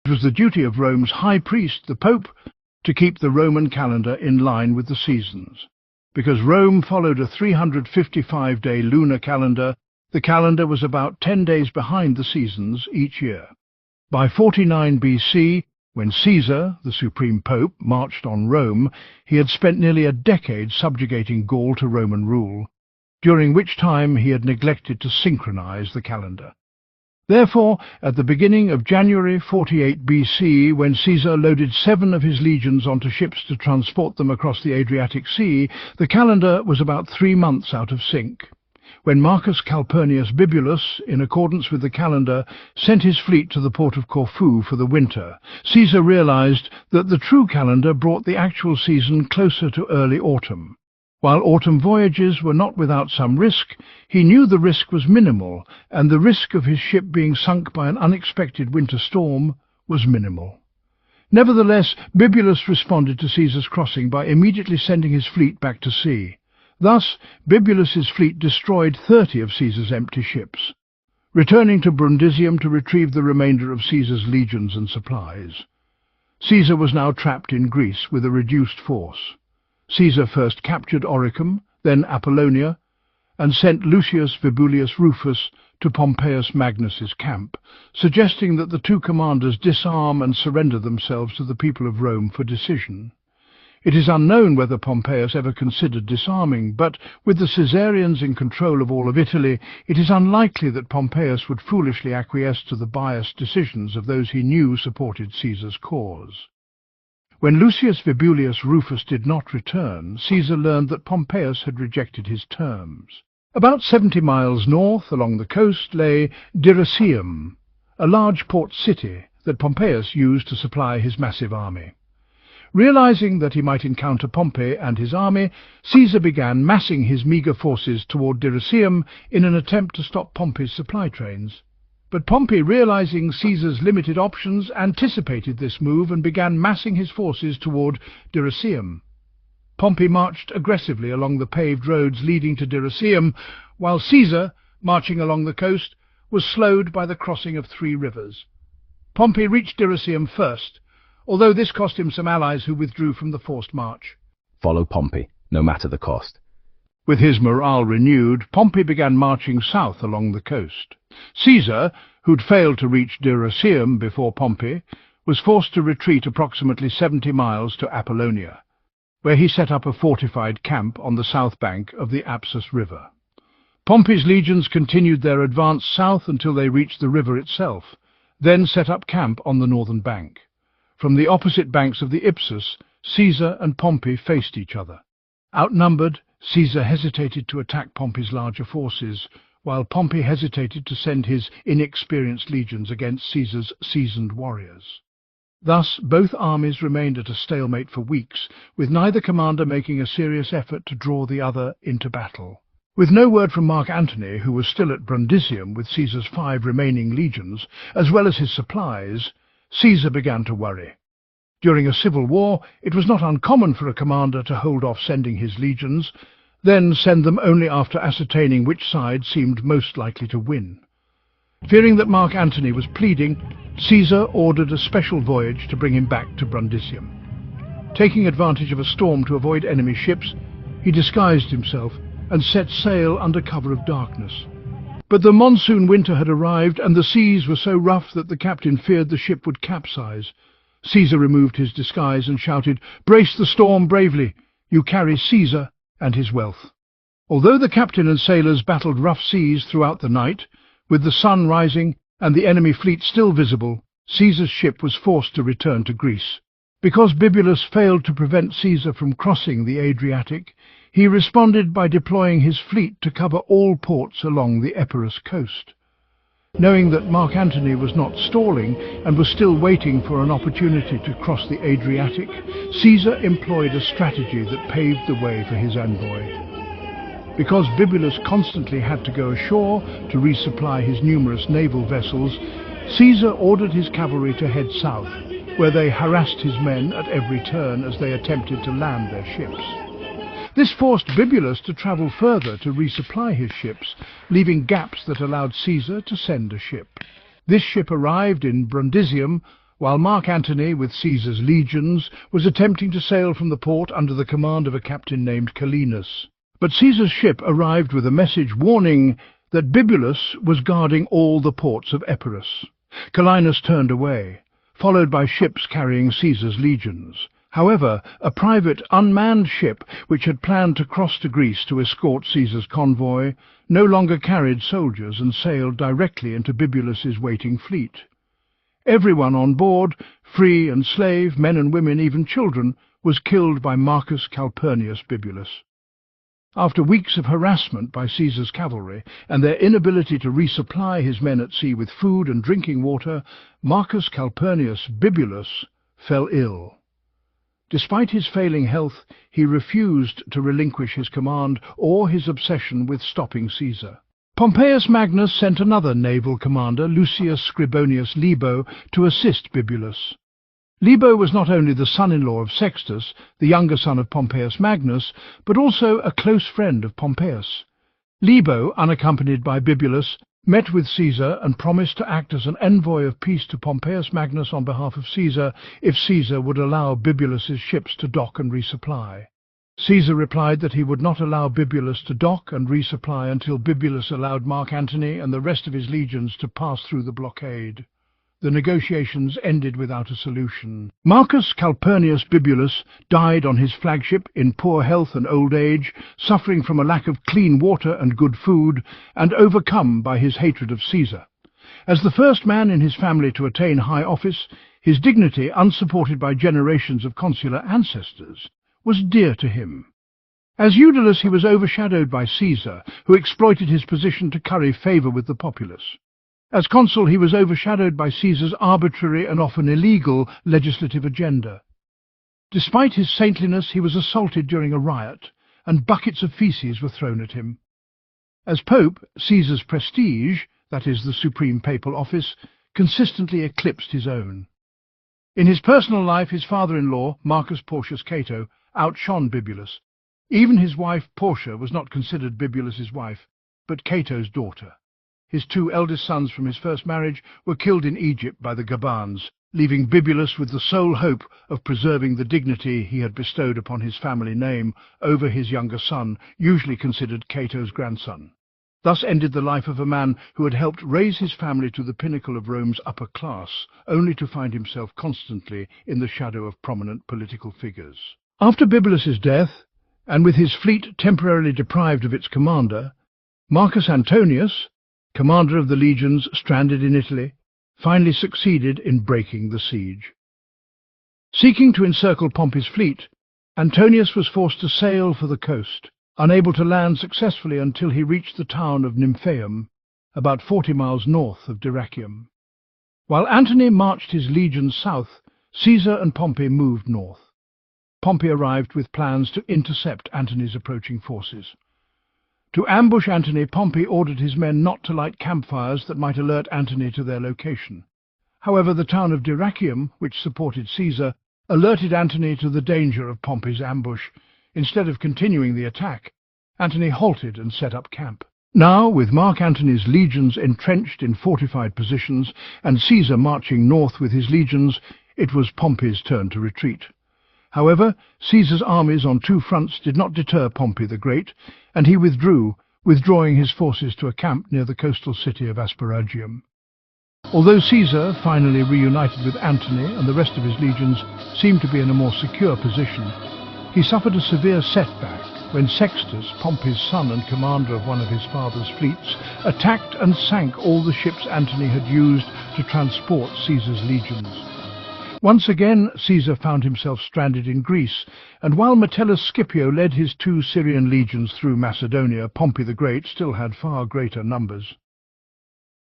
It was the duty of Rome's high priest, the Pope, to keep the Roman calendar in line with the seasons. Because Rome followed a 355-day lunar calendar, the calendar was about 10 days behind the seasons each year. By 49 BC, when Caesar, the supreme pope, marched on Rome, he had spent nearly a decade subjugating Gaul to Roman rule, during which time he had neglected to synchronize the calendar. Therefore, at the beginning of January 48 BC, when Caesar loaded 7 of his legions onto ships to transport them across the Adriatic Sea, the calendar was about 3 months out of sync. When Marcus Calpurnius Bibulus, in accordance with the calendar, sent his fleet to the port of Corfu for the winter, Caesar realized that the true calendar brought the actual season closer to early autumn. While autumn voyages were not without some risk, he knew the risk was minimal, and the risk of his ship being sunk by an unexpected winter storm was minimal. Nevertheless, Bibulus responded to Caesar's crossing by immediately sending his fleet back to sea. Thus, Bibulus's fleet destroyed 30 of Caesar's empty ships, returning to Brundisium to retrieve the remainder of Caesar's legions and supplies. Caesar was now trapped in Greece with a reduced force. Caesar first captured Oricum, then Apollonia, and sent Lucius Vibullius Rufus to Pompeius Magnus's camp, suggesting that the two commanders disarm and surrender themselves to the people of Rome for decision. It is unknown whether Pompeius ever considered disarming, but with the Caesarians in control of all of Italy, it is unlikely that Pompeius would foolishly acquiesce to the biased decisions of those he knew supported Caesar's cause. When Lucius Vibullius Rufus did not return, Caesar learned that Pompeius had rejected his terms. About 70 miles north along the coast lay Dyrrachium, a large port city that Pompeius used to supply his massive army. Realizing that he might encounter Pompey and his army, Caesar began massing his meagre forces toward Dyrrachium in an attempt to stop Pompey's supply trains. But Pompey, realizing Caesar's limited options, anticipated this move and began massing his forces toward Dyrrachium. Pompey marched aggressively along the paved roads leading to Dyrrachium, while Caesar, marching along the coast, was slowed by the crossing of 3 rivers. Pompey reached Dyrrachium first, although this cost him some allies who withdrew from the forced march. Follow Pompey, no matter the cost. With his morale renewed, Pompey began marching south along the coast. Caesar, who'd failed to reach Dyrrachium before Pompey, was forced to retreat approximately 70 miles to Apollonia, where he set up a fortified camp on the south bank of the Apsus River. Pompey's legions continued their advance south until they reached the river itself, then set up camp on the northern bank. From the opposite banks of the Ipsus, Caesar and Pompey faced each other. Outnumbered, Caesar hesitated to attack Pompey's larger forces, while Pompey hesitated to send his inexperienced legions against Caesar's seasoned warriors. Thus, both armies remained at a stalemate for weeks, with neither commander making a serious effort to draw the other into battle. With no word from Mark Antony, who was still at Brundisium with Caesar's 5 remaining legions, as well as his supplies, Caesar began to worry. During a civil war, it was not uncommon for a commander to hold off sending his legions, then send them only after ascertaining which side seemed most likely to win. Fearing that Mark Antony was pleading, Caesar ordered a special voyage to bring him back to Brundisium. Taking advantage of a storm to avoid enemy ships, he disguised himself and set sail under cover of darkness. But the monsoon winter had arrived, and the seas were so rough that the captain feared the ship would capsize. Caesar removed his disguise and shouted, "Brace the storm bravely! You carry Caesar and his wealth." Although the captain and sailors battled rough seas throughout the night, with the sun rising and the enemy fleet still visible, Caesar's ship was forced to return to Greece. Because Bibulus failed to prevent Caesar from crossing the Adriatic, he responded by deploying his fleet to cover all ports along the Epirus coast. Knowing that Mark Antony was not stalling and was still waiting for an opportunity to cross the Adriatic, Caesar employed a strategy that paved the way for his envoy. Because Bibulus constantly had to go ashore to resupply his numerous naval vessels, Caesar ordered his cavalry to head south, where they harassed his men at every turn as they attempted to land their ships. This forced Bibulus to travel further to resupply his ships, leaving gaps that allowed Caesar to send a ship. This ship arrived in Brundisium while Mark Antony, with Caesar's legions, was attempting to sail from the port under the command of a captain named Calenus. But Caesar's ship arrived with a message warning that Bibulus was guarding all the ports of Epirus. Calenus turned away, followed by ships carrying Caesar's legions. However, a private, unmanned ship, which had planned to cross to Greece to escort Caesar's convoy, no longer carried soldiers and sailed directly into Bibulus's waiting fleet. Everyone on board, free and slave, men and women, even children, was killed by Marcus Calpurnius Bibulus. After weeks of harassment by Caesar's cavalry and their inability to resupply his men at sea with food and drinking water, Marcus Calpurnius Bibulus fell ill. Despite his failing health, he refused to relinquish his command or his obsession with stopping Caesar. Pompeius Magnus sent another naval commander, Lucius Scribonius Libo, to assist Bibulus. Libo was not only the son-in-law of Sextus, the younger son of Pompeius Magnus, but also a close friend of Pompeius. Libo, unaccompanied by Bibulus, met with Caesar and promised to act as an envoy of peace to Pompeius Magnus on behalf of Caesar if Caesar would allow Bibulus's ships to dock and resupply. Caesar replied that he would not allow Bibulus to dock and resupply until Bibulus allowed Mark Antony and the rest of his legions to pass through the blockade. The negotiations ended without a solution. Marcus Calpurnius Bibulus died on his flagship in poor health and old age, suffering from a lack of clean water and good food, and overcome by his hatred of Caesar. As the first man in his family to attain high office, his dignity, unsupported by generations of consular ancestors, was dear to him. As Eudolus, he was overshadowed by Caesar, who exploited his position to curry favour with the populace. As consul, he was overshadowed by Caesar's arbitrary and often illegal legislative agenda. Despite his saintliness, he was assaulted during a riot, and buckets of feces were thrown at him. As Pope, Caesar's prestige, that is, the supreme papal office, consistently eclipsed his own. In his personal life, his father-in-law, Marcus Porcius Cato, outshone Bibulus. Even his wife, Portia, was not considered Bibulus's wife, but Cato's daughter. His two eldest sons from his first marriage were killed in Egypt by the Gabans, leaving Bibulus with the sole hope of preserving the dignity he had bestowed upon his family name over his younger son, usually considered Cato's grandson. Thus ended the life of a man who had helped raise his family to the pinnacle of Rome's upper class, only to find himself constantly in the shadow of prominent political figures. After Bibulus's death, and with his fleet temporarily deprived of its commander, Marcus Antonius, commander of the legions stranded in Italy, finally succeeded in breaking the siege. Seeking to encircle Pompey's fleet, Antonius was forced to sail for the coast, unable to land successfully until he reached the town of Nymphaeum, about 40 miles north of Dyrrachium. While Antony marched his legions south, Caesar and Pompey moved north. Pompey arrived with plans to intercept Antony's approaching forces. To ambush Antony, Pompey ordered his men not to light campfires that might alert Antony to their location. However, the town of Dyrrachium, which supported Caesar, alerted Antony to the danger of Pompey's ambush. Instead of continuing the attack, Antony halted and set up camp. Now, with Mark Antony's legions entrenched in fortified positions and Caesar marching north with his legions, it was Pompey's turn to retreat. However, Caesar's armies on two fronts did not deter Pompey the Great, and he withdrew, withdrawing his forces to a camp near the coastal city of Dyrrachium. Although Caesar, finally reunited with Antony and the rest of his legions, seemed to be in a more secure position, he suffered a severe setback when Sextus, Pompey's son and commander of one of his father's fleets, attacked and sank all the ships Antony had used to transport Caesar's legions. Once again, Caesar found himself stranded in Greece, and while Metellus Scipio led his two Syrian legions through Macedonia, Pompey the Great still had far greater numbers.